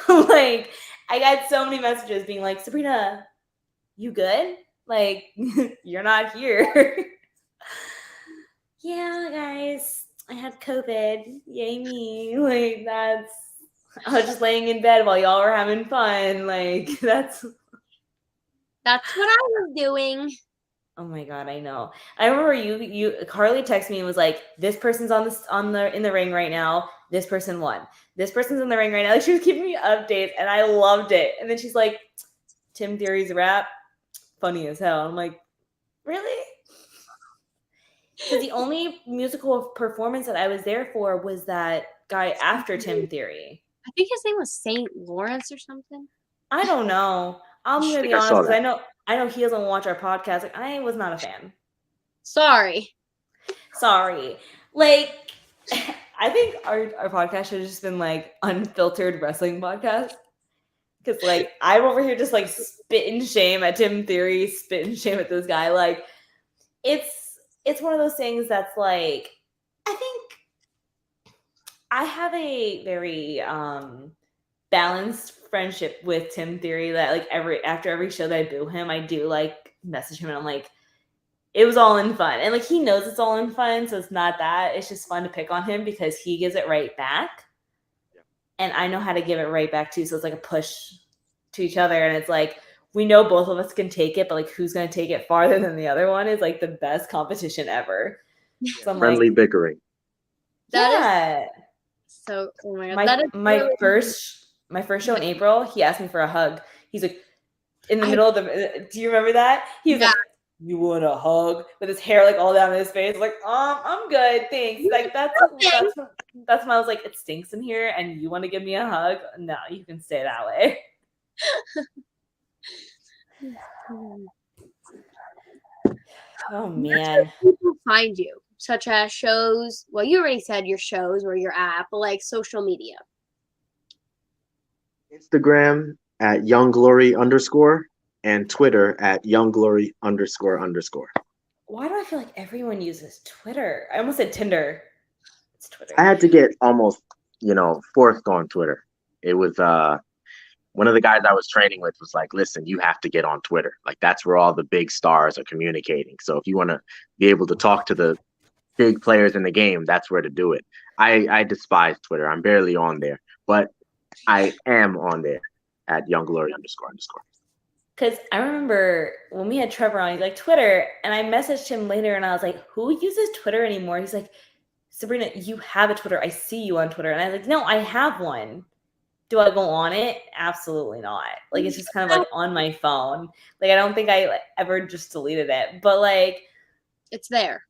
Like, I got so many messages being like, Sabrina, you good? Like, you're not here. Yeah, guys, I had COVID. Yay me. Like, I was just laying in bed while y'all were having fun. Like, that's what I was doing. Oh my God, I know. I remember Carly texted me and was like, this person's in the ring right now. This person won. This person's in the ring right now. Like, she was giving me updates and I loved it. And then she's like, Tim Theory's rap, funny as hell. I'm like, really? Because the only musical performance that I was there for was that guy after Tim Theory. I think his name was St. Lawrence or something. I don't know. I'm gonna be honest, because I know he doesn't watch our podcast. Like, I was not a fan. Sorry. Like, I think our podcast should have just been like unfiltered wrestling podcast. Because like I'm over here just like spitting shame at Tim Theory, spitting shame at this guy. Like, it's one of those things that's like, I think I have a very balanced friendship with Tim Theory that like after every show that I boo him, I do like message him and I'm like, it was all in fun. And like he knows it's all in fun, so it's not that. It's just fun to pick on him because he gives it right back. Yeah. And I know how to give it right back too. So it's like a push to each other. And it's like, we know both of us can take it, but like who's gonna take it farther than the other one is like the best competition ever. So I'm friendly bickering. That is so oh my God. My first show in April, he asked me for a hug. He's like, in the middle of the. Do you remember that? He was like, "You want a hug?" With his hair like all down his face. Like, I'm good, thanks. Like that's when I was like, it stinks in here, and you want to give me a hug? No, you can stay that way. Oh man, people find you, such as shows. Well, you already said your shows where you're at, but like social media. Instagram at YoungGlory_ and Twitter at YoungGlory__. Why do I feel like everyone uses Twitter? I almost said Tinder. It's Twitter. I had to get almost, forced on Twitter. It was one of the guys I was training with was like, listen, you have to get on Twitter. Like that's where all the big stars are communicating. So if you want to be able to talk to the big players in the game, that's where to do it. I despise Twitter. I'm barely on there, but I am on there at YoungGlory__. Because I remember when we had Trevor on, he's like, Twitter. And I messaged him later and I was like, who uses Twitter anymore? He's like, Sabrina, you have a Twitter. I see you on Twitter. And I was like, no, I have one. Do I go on it? Absolutely not. Like, it's just kind of like on my phone. Like, I don't think I ever just deleted it. But like, it's there.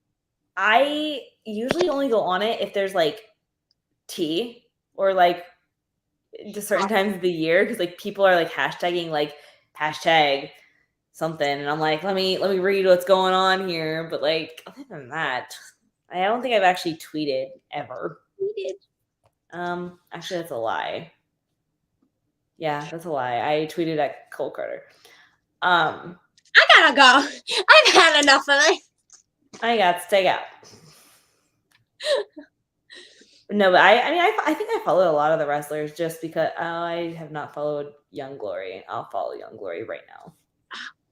I usually only go on it if there's like tea or like just certain times of the year because like people are like hashtagging like hashtag something, and I'm like, let me read what's going on here. But like other than that, I don't think I've actually tweeted ever. Actually, that's a lie. Yeah, that's a lie. I tweeted at Cole Carter. I gotta go. I've had enough of it. I got to take out. No, but I think I follow a lot of the wrestlers just because I have not followed Young Glory. I'll follow Young Glory right now.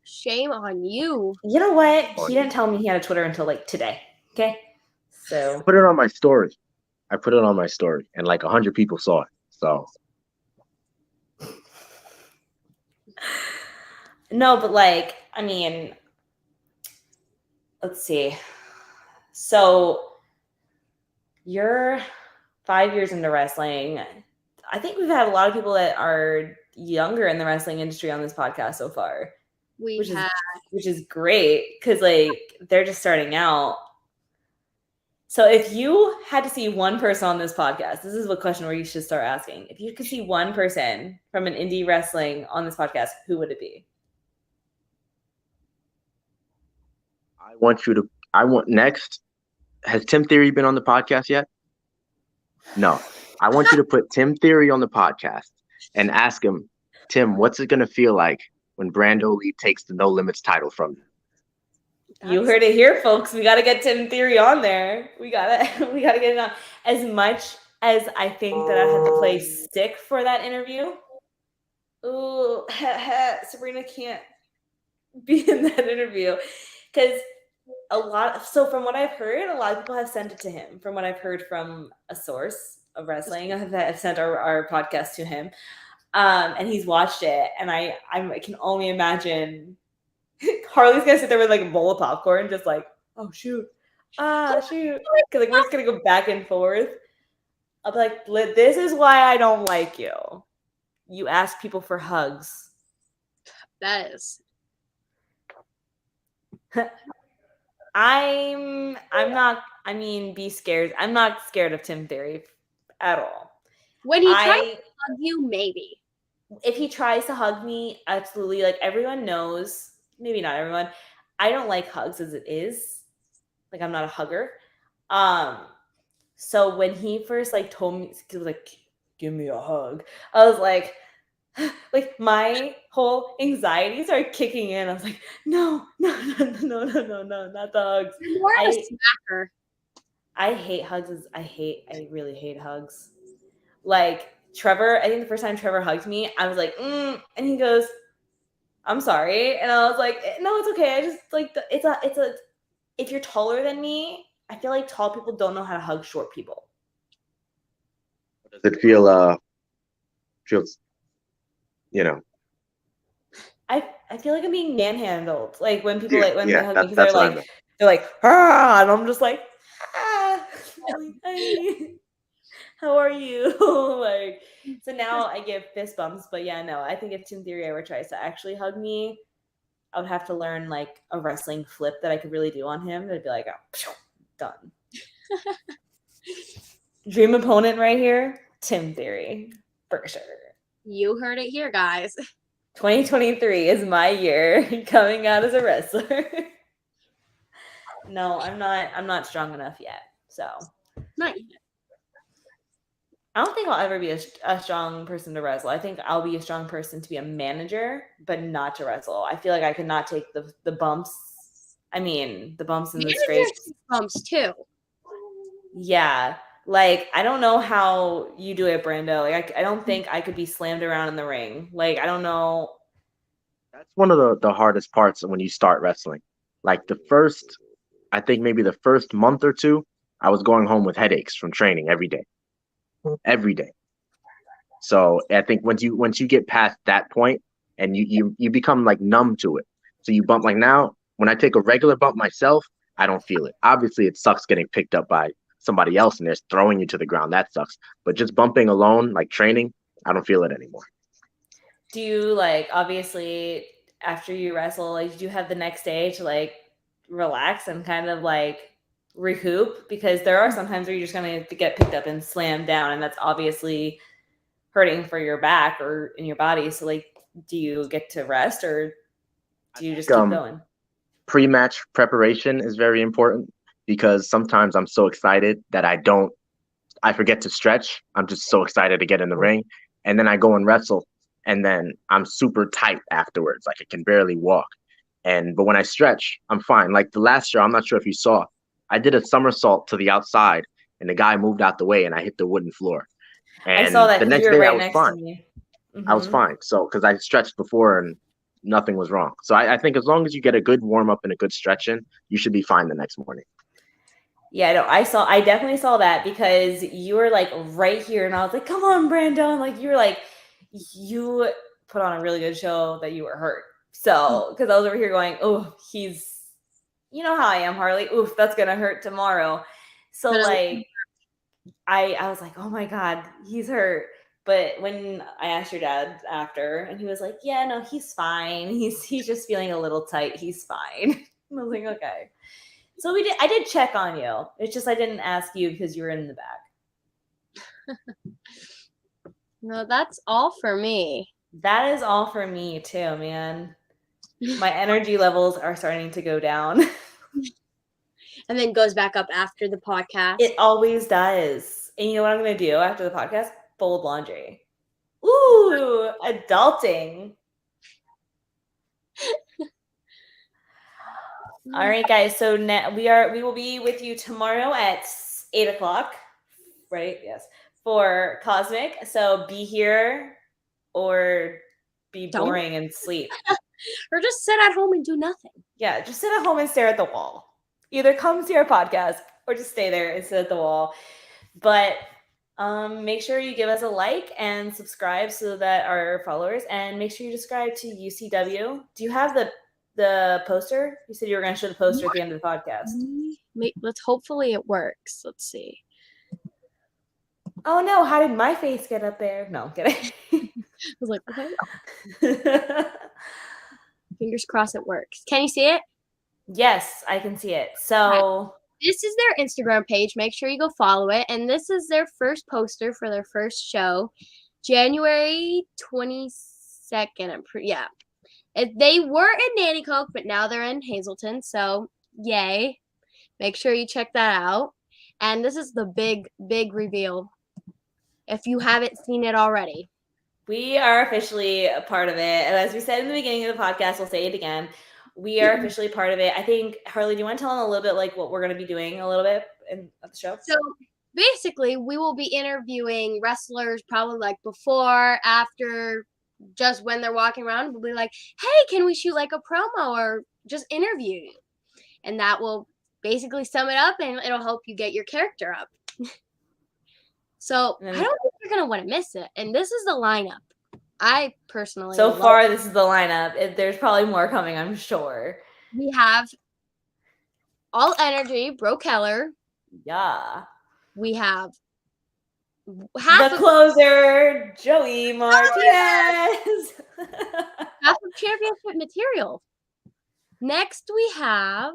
Shame on you. You know what? He didn't tell me he had a Twitter until like today. Okay, so Put it on my story. I put it on my story, and like 100 people saw it. So no, but like I mean, let's see. So you're 5 years into wrestling. I think we've had a lot of people that are younger in the wrestling industry on this podcast so far. Which is great because like they're just starting out. So if you had to see one person on this podcast, this is a question where you should start asking. If you could see one person from an indie wrestling on this podcast, who would it be? I want next. Has Tim Theory been on the podcast yet? No. I want you to put Tim Theory on the podcast and ask him, Tim, what's it going to feel like when Brando Lee takes the No Limits title from you? You heard it here, folks. We got to get Tim Theory on there. We gotta get it on. As much as I think that I had to play stick for that interview, ooh, Sabrina can't be in that interview because so from what I've heard, a lot of people have sent it to him. From what I've heard from a source of wrestling, I've sent our podcast to him, and he's watched it, and I can only imagine Harley's gonna sit there with like a bowl of popcorn, just like, oh shoot, because like we're just gonna go back and forth. I'll be like, this is why I don't like you. You ask people for hugs. That is. I'm not. I mean, be scared. I'm not scared of Tim Theory at all. When he tries to hug you, maybe. If he tries to hug me, absolutely. Like everyone knows. Maybe not everyone. I don't like hugs as it is. Like I'm not a hugger. So when he first like told me, he was like, "Give me a hug," I was like my whole anxiety started kicking in. I was like, no, not the hugs. More of a smacker. I hate hugs. I really hate hugs. Like Trevor, I think the first time Trevor hugged me, I was like, and he goes, I'm sorry. And I was like, no, it's okay. I just like, if you're taller than me, I feel like tall people don't know how to hug short people. Does it feels, you know? I feel like I'm being manhandled. Like when people they hug me, because they're like, ah, and I'm just like, ah, hey, how are you? Like, so now I give fist bumps, but yeah, no, I think if Tim Theory ever tries to actually hug me, I would have to learn like a wrestling flip that I could really do on him. It'd be like, oh, done. Dream opponent right here, Tim Theory, for sure. You heard it here, guys. 2023 is my year coming out as a wrestler. No, I'm not strong enough yet. So Not yet. I don't think I'll ever be a strong person to wrestle. I think I'll be a strong person to be a manager, but not to wrestle. I feel like I could not take the bumps. I mean, the bumps and the scrapes. Bumps too. Yeah. Like, I don't know how you do it, Brando. Like, I don't think I could be slammed around in the ring. Like, I don't know. That's one of the hardest parts when you start wrestling. Like I think maybe the first month or two, I was going home with headaches from training every day. So I think once you get past that point and you become like numb to it. So you bump, like now when I take a regular bump myself, I don't feel it. Obviously it sucks getting picked up by somebody else and they're throwing you to the ground. That sucks. But just bumping alone, like training, I don't feel it anymore. Do you like, obviously after you wrestle, like, do you have the next day to like relax and kind of like recoup? Because there are some times where you're just going to get picked up and slammed down, and that's obviously hurting for your back or in your body. So like, do you get to rest or do you just keep going? Pre-match preparation is very important because sometimes I'm so excited that I forget to stretch. I'm just so excited to get in the ring. And then I go and wrestle. And then I'm super tight afterwards. Like I can barely walk. But when I stretch, I'm fine. Like the last show, I'm not sure if you saw, I did a somersault to the outside and the guy moved out the way and I hit the wooden floor. And I saw that the because next you were day I right was next fine. to me. I was fine. So, because I stretched before and nothing was wrong. So I think as long as you get a good warm up and a good stretch in, you should be fine the next morning. Yeah, no, I definitely saw that because you were like right here and I was like, come on, Brandon. Like you put on a really good show that you were hurt. So, because I was over here going, oh, you know how I am, Harley. Oof, that's going to hurt tomorrow. So like, I was like, oh my God, he's hurt. But when I asked your dad after, and he was like, yeah, no, he's fine. He's just feeling a little tight. He's fine. I was like, okay. So I did check on you. It's just I didn't ask you because you were in the back. No, that's all for me. That is all for me too, man. My energy levels are starting to go down. And then goes back up after the podcast. It always does. And you know what I'm going to do after the podcast? Fold laundry. Ooh, adulting. All right, guys. So we will be with you tomorrow at 8:00, right? Yes, for Cosmic. So be here or be boring and sleep. Or just sit at home and do nothing. Yeah, just sit at home and stare at the wall. Either come to our podcast or just stay there and sit at the wall. But make sure you give us a like and subscribe so that our followers, and make sure you subscribe to UCW. Do you have the poster? You said you were going to show the poster at the end of the podcast. Hopefully it works. Let's see. Oh no, how did my face get up there? No, I'm kidding. I was like, okay. Fingers crossed it works. Can you see it? Yes, I can see it. So this is their Instagram page. Make sure you go follow it. And this is their first poster for their first show, January 22nd. Yeah. They were in Nanticoke, but now they're in Hazleton. So, yay. Make sure you check that out. And this is the big, big reveal if you haven't seen it already. We are officially a part of it. And as we said in the beginning of the podcast, we'll say it again. We are officially part of it. I think, Harley, do you want to tell them a little bit like what we're going to be doing a little bit at the show? So basically, we will be interviewing wrestlers probably like before, after, just when they're walking around. We'll be like, hey, can we shoot like a promo or just interview you? And that will basically sum it up, and it'll help you get your character up. So I don't think you're going to want to miss it. And this is the lineup. I personally So far, this is the lineup. There's probably more coming, I'm sure. We have All Energy, Bro Keller. Yeah. We have the closer, Joey Martinez. Half of championship material. Next, we have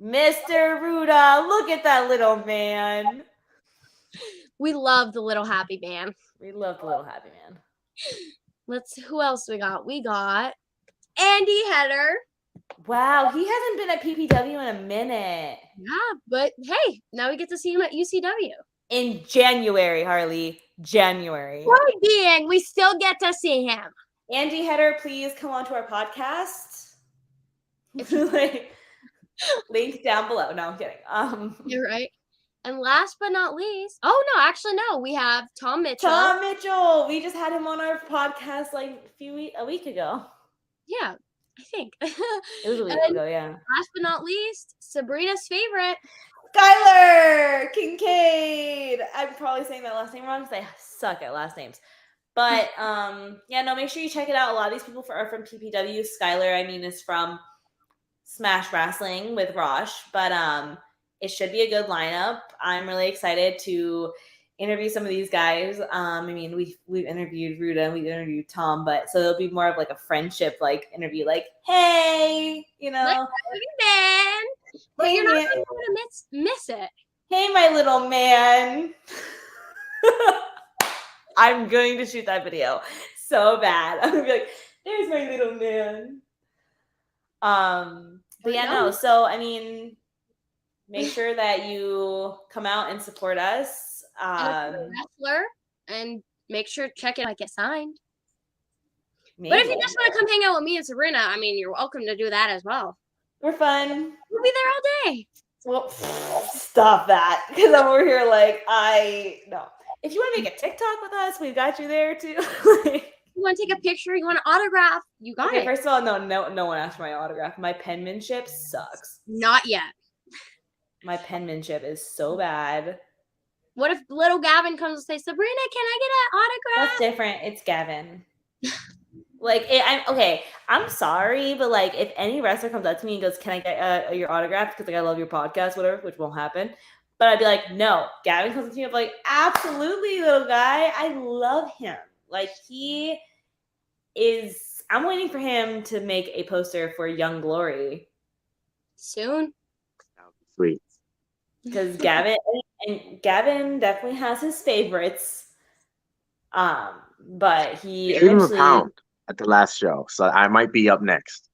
Mr. Ruda. Look at that little man. We love the little happy man. We love the little happy man. Who else we got? We got Andy Header. Wow, he hasn't been at PPW in a minute. Yeah, but hey, now we get to see him at UCW. In January, Harley. January. Point being, we still get to see him. Andy Header, please come on to our podcast. Link down below. No, I'm kidding. You're right. And last but not least, we have Tom Mitchell. Tom Mitchell. We just had him on our podcast like a week ago. Yeah, I think. It was a week ago, yeah. Last but not least, Sabrina's favorite, Skylar Kincaid. I'm probably saying that last name wrong because I suck at last names. But make sure you check it out. A lot of these people are from PPW. Skylar, is from Smash Wrestling with Rosh. But it should be a good lineup. I'm really excited to interview some of these guys. We've interviewed Ruda and we've interviewed Tom, but so it'll be more of like a friendship like interview, like, hey, man. But you're not going to miss it. Hey, my little man. I'm going to shoot that video so bad. I'm gonna be like, there's my little man. But yeah, no. So I mean, make sure that you come out and support us. And if you're a wrestler, and make sure to check it, like, get signed. Maybe. But if you just want to come hang out with me and Sabrina, I mean, you're welcome to do that as well. We're fun. We'll be there all day. Well, stop that, because I'm over here like no. If you want to make a TikTok with us, we've got you there too. You want to take a picture? You want an autograph? You got it. First of all, no one asked for my autograph. My penmanship sucks. Not yet. My penmanship is so bad. What if little Gavin comes and says, Sabrina, can I get an autograph? That's different. It's Gavin. Like, I'm sorry, but like, if any wrestler comes up to me and goes, "Can I get your autograph?" Because like, I love your podcast, whatever, which won't happen. But I'd be like, no. Gavin comes up to me, I'm like, absolutely, little guy. I love him. Like, he is. I'm waiting for him to make a poster for Young Glory Soon. That would be sweet. because Gavin definitely has his favorites. But he Gave him a eventually. pound at the last show, so I might be up next.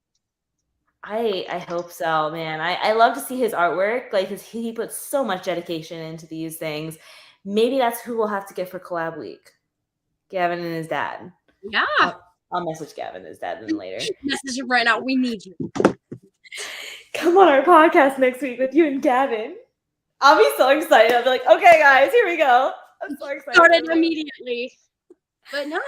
I hope so, man. I love to see his artwork, like, because he puts so much dedication into these things. Maybe that's who we'll have to get for collab week. Gavin and his dad. Yeah. I'll message Gavin and his dad then later. Message him right now. We need you. Come on our podcast next week with you and Gavin. I'll be so excited. I'll be like, okay, guys, here we go. I'm so excited. Started immediately. But no,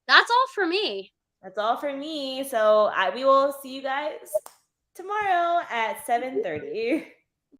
that's all for me. That's all for me. So we will see you guys tomorrow at 7:30.